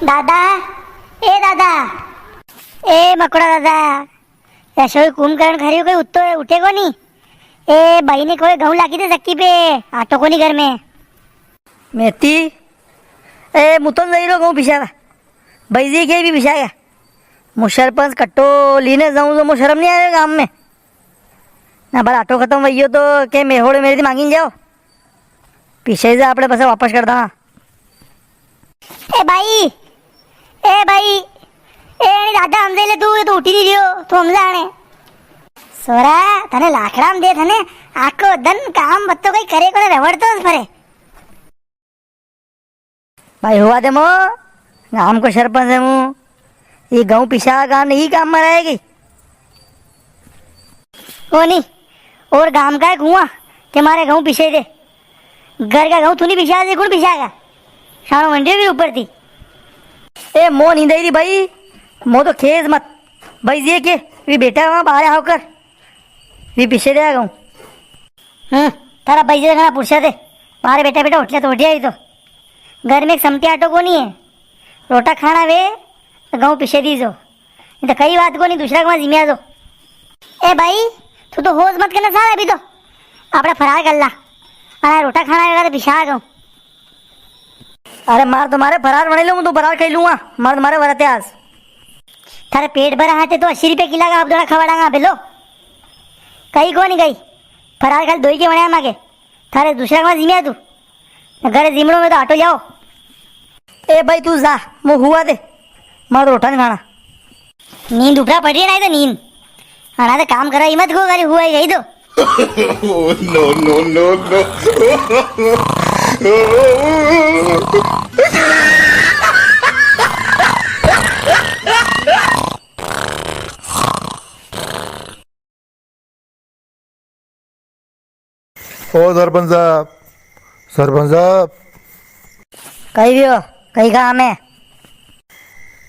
दादा, दादा, मकोड़ा दादा, रसोई कुंभकर्ण खरी कोई उठे को नहीं। भाई ने कोई गहूं लागी थे चक्की पे, आटो को नहीं घर में। मेथी मुतन जाई रो गहूं पिसावा भाई जी के भी पिसाया सरपंच कट्टो लीने जाऊं तो शर्म नहीं आएगा गांव में ना। बार आटो खत्म वही हो तो के मेहोड़े मेरे मांगी जाओ पीछे से आपने पैसा वापस कर देना। भाई, भाई, दादा हम ले तू तो उठी नहीं रियो तो हम जाने सोरा तने लाकड़ाम दे थने आको दन काम बत्तो कई करे को रवड़तो फरे। भाई हुआ दे मो गांव को सरपंच है मु ये गांव पिछा गांव नहीं काम में रहेगी वो नहीं और गांव का एक हुआ कि हमारे गांव पीछे दे घर का गांव तू नहीं पिछा दे कौन पिछाएगा शानो मंडी भी ऊपर थी। मो नहीं दे रही भाई मो तो खेज मत भाई जी के भी बेटा वहाँ बाहर होकर भी पीछे दे गाँव। तारा भाई जी खाना पूछा थे बाहर बेटा बेटा उठला तो उठिया ही तो घर में एक समती आटो को नहीं है रोटा खाना वे तो गाँव पीछे दीजो नहीं तो कई बात को नहीं दूसरा को जिम्या दो। भाई तू तो होश मत करना सारा अभी तो अपना फरार कर ला अरे रोटा खाना होगा तो पिछा गाँव। अरे मार तुम्हारे फरार बने लूँ तो फरार कर लूँगा मार तुम्हारे बरते आज थारे पेट भरा हाथे तो 80 रुपये किला का आप दोनों खवाड़ांगा बेलो कहीं को नहीं गई फरार खाली दो ही के बने मांगे थारे दूसरा का जिम्या तू घर जिमड़ो में तो ऑटो जाओ। भाई तू जा वो हुआ दे मार रोटा नहीं खाना नींद उपरा पड़ रही है नहीं तो नींद आना तो काम करा हिम्मत को करे हुआ ही गई तो। नो नो नो नो ओ सरपंच साहब कहीं भी हो कहीं काम है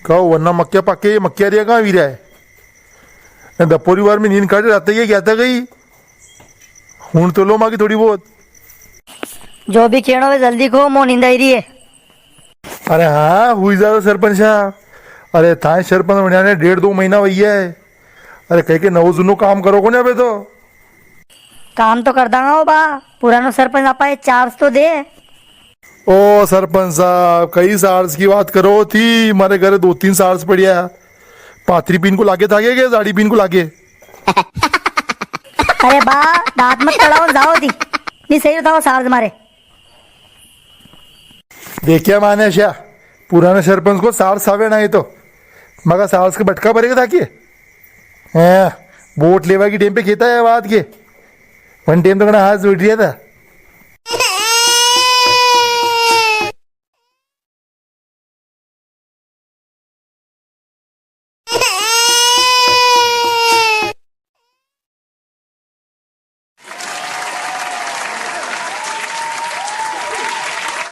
कहो वरना मक्या पक्के मक्या रिया कहाँ वीरा है दपोरी बार में नींद काटे रहता ही क्या था गई हूं तो लो मांगी थोड़ी बहुत जो भी खेड़ो में जल्दी खो मो नींद आई रही है। अरे हाँ हुई जा सरपंच साहब अरे थाए सरपंच बनिया ने 1.5-2 महीना भैया है अरे कह के नवो जुनो काम करो को ना बे तो काम तो कर दांगा हो बा पुरानो सरपंच आपा 4 तो दे। ओ सरपंच साहब कई सार्स की बात करो थी हमारे घर 2-3 सार्स पड़िया पाथरी पीन को लागे था क्या दाढ़ी पीन को लागे। अरे बा दांत मत तड़ाओ जाओ थी नहीं सही बताओ सार्स मारे देखिया माने शा पुराने सरपंच को सार्स आवे ना ये तो मगर सार्स के बटका भरेगा था कि वोट लेवा की टाइम पे खेता है बात के वन टाइम तो हाथ जोड़ दिया था